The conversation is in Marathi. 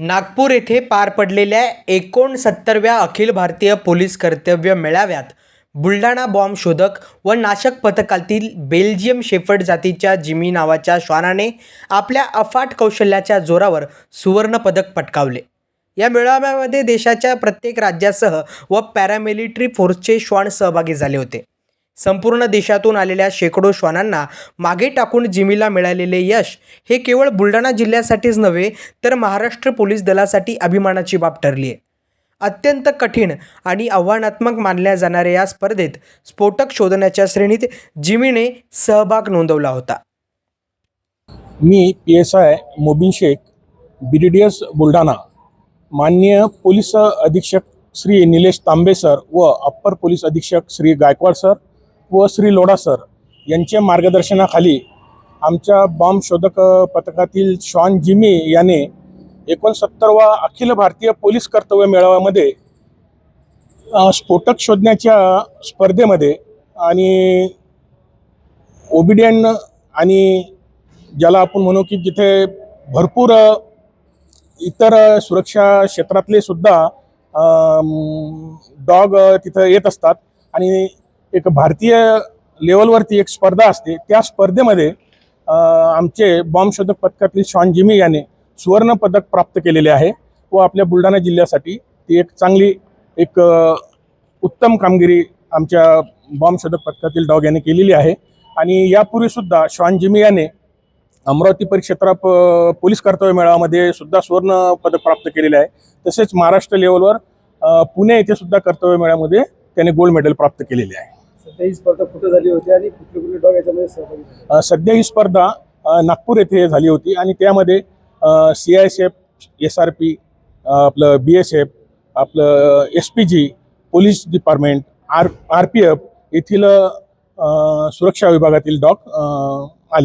नागपूर येथे पार पडलेल्या 69व्या अखिल भारतीय पोलीस कर्तव्य मेळाव्यात बुलढाणा बॉम्ब शोधक व नाशक पथकातील बेल्जियम शेफर्ड जातीच्या जिमी नावाच्या श्वानाने आपल्या अफाट कौशल्याच्या जोरावर सुवर्ण पदक पटकावले। या मेळाव्यामध्ये देशाच्या प्रत्येक राज्यासह व पॅरामिलिटरी फोर्सचे श्वान सहभागी झाले होते। संपूर्ण देशातून आलेल्या शेकडो श्वानांना मागे टाकून जिमीला मिळालेले यश हे केवळ बुलढाणा जिल्ह्यासाठीच नव्हे तर महाराष्ट्र पोलीस दलासाठी अभिमानाची बाब ठरली आहे। अत्यंत कठीण आणि आव्हानात्मक मानल्या जाणाऱ्या या स्पर्धेत स्फोटक शोधण्याच्या श्रेणीत जिमीने सहभाग नोंदवला होता। मी PSI मोबिन शेख BDDS बुलढाणा माननीय पोलीस अधीक्षक श्री निलेश तांबे सर व अप्पर पोलीस अधीक्षक श्री गायकवाड सर व श्री लोढा सर यांच्या मार्गदर्शनाखाली आमच्या बॉम्ब शोधक पथकातील श्वान जिमी याने 69वा अखिल भारतीय पोलीस कर्तव्य मेळाव्यामध्ये स्फोटक शोधण्याच्या स्पर्धेमध्ये आणि ओबिडियन आणि ज्याला आपण म्हणू की जिथे भरपूर इतर सुरक्षा क्षेत्रातले सुद्धा डॉग तिथं येत असतात आणि एक भारतीय लेवलवरती एक स्पर्धा असते। त्या स्पर्धेमध्ये आमचे बॉम्ब शोधक पथकातील श्वान जिमी याने सुवर्ण पदक प्राप्त केलेले आहे व आपल्या बुलढाणा जिल्ह्यासाठी ती एक चांगली एक उत्तम कामगिरी आमच्या बॉम्ब शोधक पथकातील डॉग याने केलेली आहे। आणि यापूर्वी सुद्धा श्वान जिमी याने अमरावती परिक्षेत्र पोलीस कर्तव्य मेळाव्यामध्ये सुद्धा सुवर्ण पदक प्राप्त केलेले आहे। तसेच महाराष्ट्र लेवलवर पुणे येथे सुद्धा कर्तव्य मेळाव्यामध्ये त्याने गोल्ड मेडल प्राप्त केलेले आहे। सध्या ही स्पर्धा कुठे झाली होती आणि कुठले कुठले डॉग याच्यामध्ये सहभागी झाले? सध्या ही स्पर्धा नागपूर येथे झाली होती आणि त्यामध्ये CISF, SRP, आपलं BSF, आपलं SPG, पोलीस डिपार्टमेंट, RPF येथील सुरक्षा विभागातील डॉग